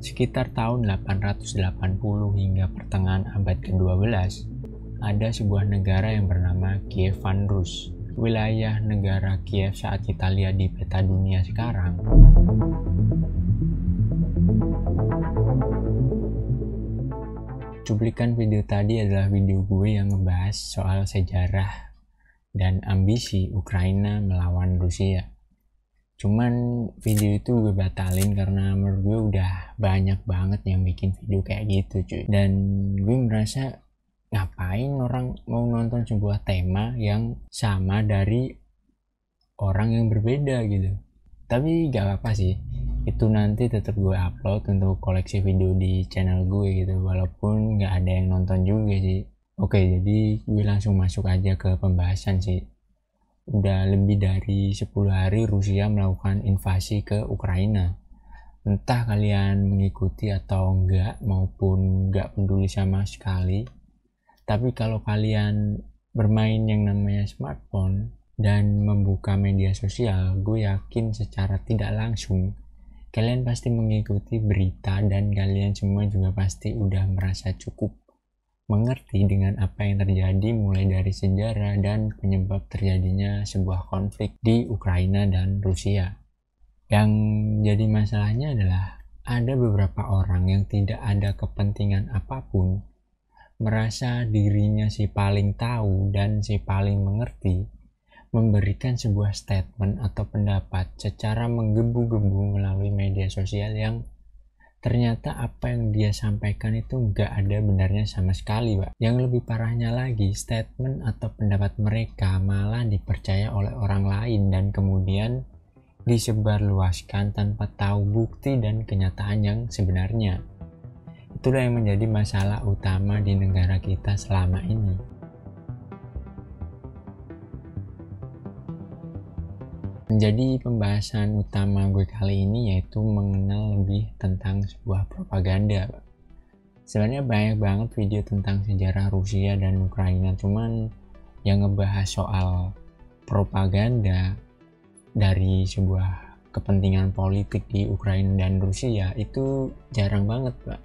Sekitar tahun 880 hingga pertengahan abad ke-12, ada sebuah negara yang bernama Kievan Rus. Wilayah negara Kiev saat kita lihat di peta dunia sekarang. Cuplikan video tadi adalah video gue yang ngebahas soal sejarah dan ambisi Ukraina melawan Rusia. Cuman video itu gue batalin karena menurut gue udah banyak banget yang bikin video kayak gitu cuy. Dan gue merasa ngapain orang mau nonton sebuah tema yang sama dari orang yang berbeda gitu. Tapi gak apa-apa sih, itu nanti tetap gue upload untuk koleksi video di channel gue gitu, walaupun gak ada yang nonton juga sih. Oke, jadi gue langsung masuk aja ke pembahasan sih. Udah lebih dari 10 hari Rusia melakukan invasi ke Ukraina. Entah kalian mengikuti atau enggak, maupun enggak peduli sama sekali. Tapi kalau kalian bermain yang namanya smartphone dan membuka media sosial, gue yakin secara tidak langsung kalian pasti mengikuti berita dan kalian semua juga pasti udah merasa cukup mengerti dengan apa yang terjadi mulai dari sejarah dan penyebab terjadinya sebuah konflik di Ukraina dan Rusia. Yang jadi masalahnya adalah ada beberapa orang yang tidak ada kepentingan apapun, merasa dirinya si paling tahu dan si paling mengerti, memberikan sebuah statement atau pendapat secara menggebu-gebu melalui media sosial yang ternyata apa yang dia sampaikan itu nggak ada benarnya sama sekali, Pak. Yang lebih parahnya lagi, statement atau pendapat mereka malah dipercaya oleh orang lain dan kemudian disebarluaskan tanpa tahu bukti dan kenyataan yang sebenarnya. Itulah yang menjadi masalah utama di negara kita selama ini. Menjadi pembahasan utama gue kali ini yaitu mengenal lebih tentang sebuah propaganda. Sebenarnya banyak banget video tentang sejarah Rusia dan Ukraina, cuman yang ngebahas soal propaganda dari sebuah kepentingan politik di Ukraina dan Rusia itu jarang banget, Pak.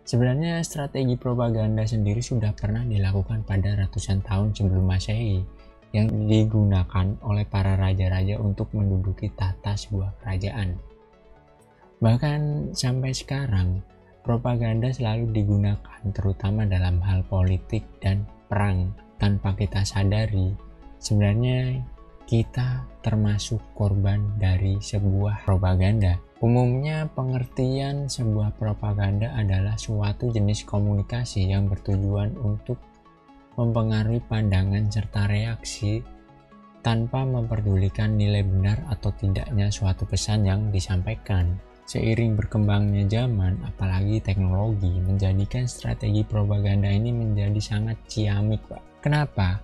Sebenarnya strategi propaganda sendiri sudah pernah dilakukan pada ratusan tahun sebelum Masehi, yang digunakan oleh para raja-raja untuk menduduki tahta sebuah kerajaan. Bahkan sampai sekarang, propaganda selalu digunakan terutama dalam hal politik dan perang. Tanpa kita sadari, sebenarnya kita termasuk korban dari sebuah propaganda. Umumnya pengertian sebuah propaganda adalah suatu jenis komunikasi yang bertujuan untuk mempengaruhi pandangan serta reaksi tanpa memperdulikan nilai benar atau tidaknya suatu pesan yang disampaikan. Seiring berkembangnya zaman, apalagi teknologi, menjadikan strategi propaganda ini menjadi sangat ciamik, Pak. Kenapa?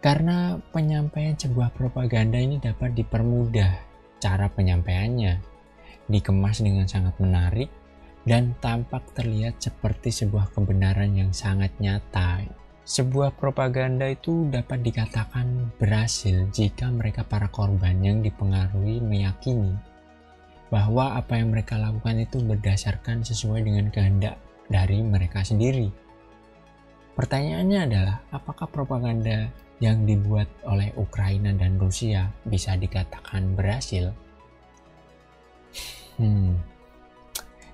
Karena penyampaian sebuah propaganda ini dapat dipermudah cara penyampaiannya, dikemas dengan sangat menarik, dan tampak terlihat seperti sebuah kebenaran yang sangat nyata. Sebuah propaganda itu dapat dikatakan berhasil jika mereka para korban yang dipengaruhi meyakini bahwa apa yang mereka lakukan itu berdasarkan sesuai dengan kehendak dari mereka sendiri. Pertanyaannya adalah, apakah propaganda yang dibuat oleh Ukraina dan Rusia bisa dikatakan berhasil?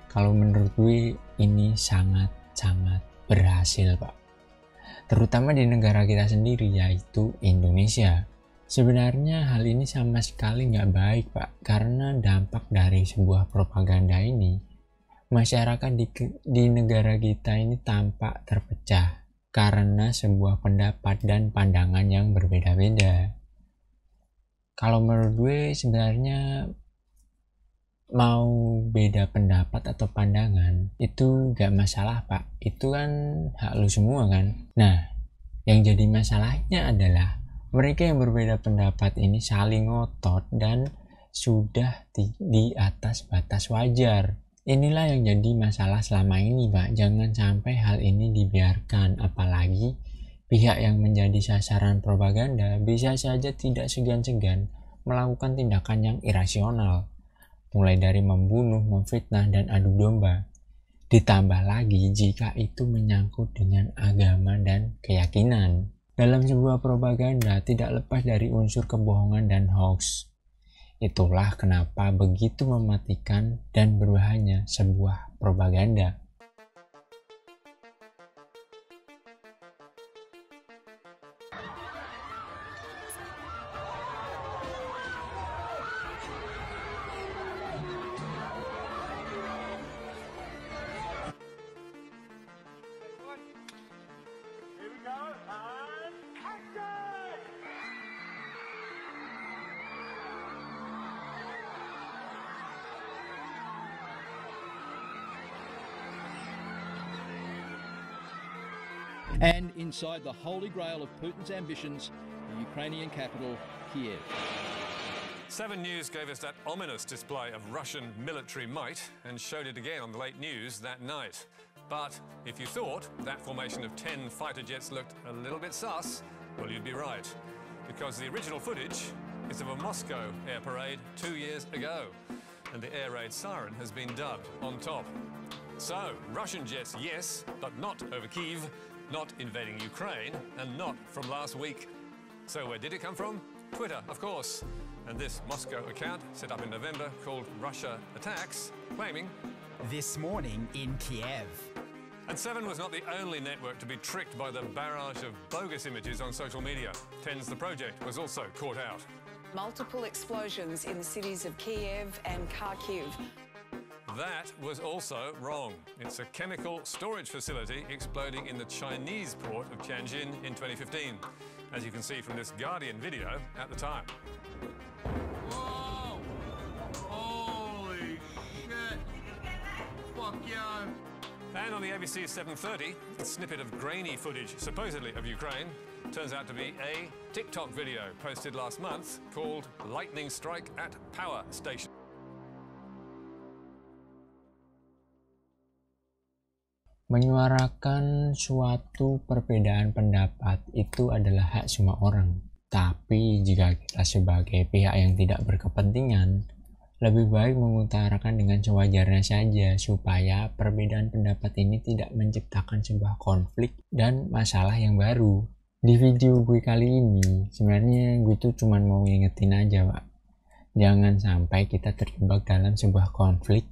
Kalau menurut gue ini sangat-sangat berhasil, Pak. Terutama di negara kita sendiri, yaitu Indonesia. Sebenarnya hal ini sama sekali nggak baik, Pak, karena dampak dari sebuah propaganda ini, masyarakat di negara kita ini tampak terpecah karena sebuah pendapat dan pandangan yang berbeda-beda. Kalau menurut gue sebenarnya mau beda pendapat atau pandangan itu gak masalah, Pak. Itu kan hak lu semua kan. Nah, yang jadi masalahnya adalah mereka yang berbeda pendapat ini saling ngotot dan sudah di atas batas wajar. Inilah yang jadi masalah selama ini, Pak. Jangan sampai hal ini dibiarkan, apalagi pihak yang menjadi sasaran propaganda bisa saja tidak segan-segan melakukan tindakan yang irasional. mulai dari membunuh, memfitnah, dan adu domba. Ditambah lagi jika itu menyangkut dengan agama dan keyakinan. Dalam sebuah propaganda tidak lepas dari unsur kebohongan dan hoax. Itulah kenapa begitu mematikan dan berbahaya sebuah propaganda. And inside the holy grail of Putin's ambitions, the Ukrainian capital, Kiev. 7 News gave us that ominous display of Russian military might and showed it again on the late news that night. But if you thought that formation of 10 fighter jets looked a little bit sus, well, you'd be right. Because the original footage is of a Moscow air parade 2 years ago, and the air raid siren has been dubbed on top. So, Russian jets, yes, but not over Kyiv, not invading Ukraine, and not from last week. So where did it come from? Twitter, of course. And this Moscow account, set up in November, called Russia Attacks, claiming this morning in Kiev. And 7 was not the only network to be tricked by the barrage of bogus images on social media. 10's The Project was also caught out. Multiple explosions in the cities of Kiev and Kharkiv. That was also wrong. It's a chemical storage facility exploding in the Chinese port of Tianjin in 2015, as you can see from this Guardian video at the time. Whoa! Holy shit! Fuck yeah! And on the ABC 7:30, a snippet of grainy footage, supposedly of Ukraine, turns out to be a TikTok video posted last month called Lightning Strike at Power Station. Menyuarakan suatu perbedaan pendapat itu adalah hak semua orang. Tapi jika kita sebagai pihak yang tidak berkepentingan, lebih baik mengutarakan dengan sewajarnya saja supaya perbedaan pendapat ini tidak menciptakan sebuah konflik dan masalah yang baru. Di video gue kali ini, sebenarnya gue tuh cuma mau ngingetin aja, Pak. Jangan sampai kita terjebak dalam sebuah konflik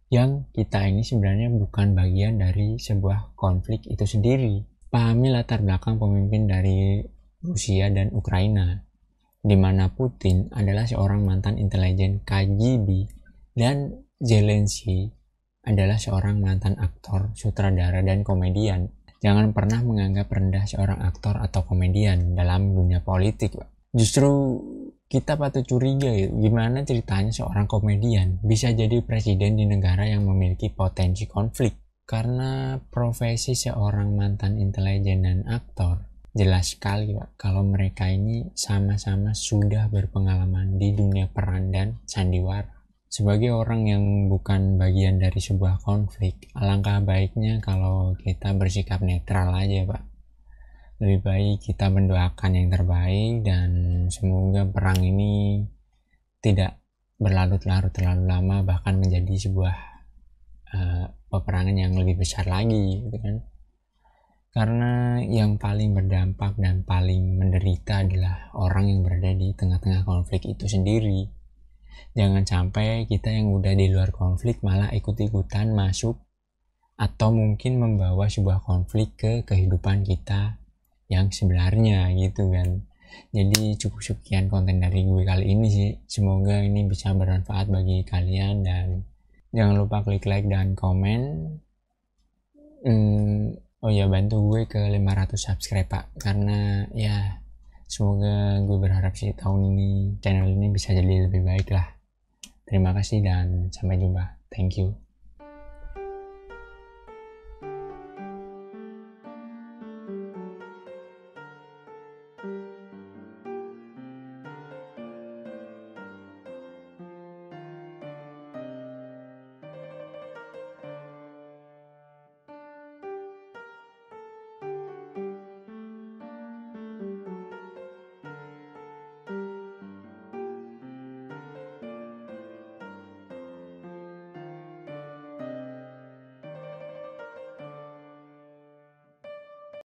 yang kita ini sebenarnya bukan bagian dari sebuah konflik itu sendiri. Pahami latar belakang pemimpin dari Rusia dan Ukraina, di mana Putin adalah seorang mantan intelijen KGB dan Zelensky adalah seorang mantan aktor, sutradara, dan komedian. Jangan pernah menganggap rendah seorang aktor atau komedian dalam dunia politik, Pak. Justru kita patut curiga gimana ceritanya seorang komedian bisa jadi presiden di negara yang memiliki potensi konflik. Karena profesi seorang mantan intelijen dan aktor, jelas sekali, Pak, kalau mereka ini sama-sama sudah berpengalaman di dunia peran dan sandiwara. Sebagai orang yang bukan bagian dari sebuah konflik, alangkah baiknya kalau kita bersikap netral aja, Pak. Lebih baik kita mendoakan yang terbaik dan semoga perang ini tidak berlarut-larut terlalu lama, bahkan menjadi sebuah peperangan yang lebih besar lagi, gitu kan. Karena yang paling berdampak dan paling menderita adalah orang yang berada di tengah-tengah konflik itu sendiri. Jangan sampai kita yang udah di luar konflik malah ikut-ikutan masuk atau mungkin membawa sebuah konflik ke kehidupan kita yang sebenarnya, gitu kan. Jadi cukup sekian konten dari gue kali ini sih. Semoga ini bisa bermanfaat bagi kalian dan jangan lupa klik like dan komen. Oh ya, bantu gue ke 500 subscribe, Pak, karena ya semoga gue berharap sih tahun ini channel ini bisa jadi lebih baik lah. Terima kasih dan sampai jumpa. Thank you.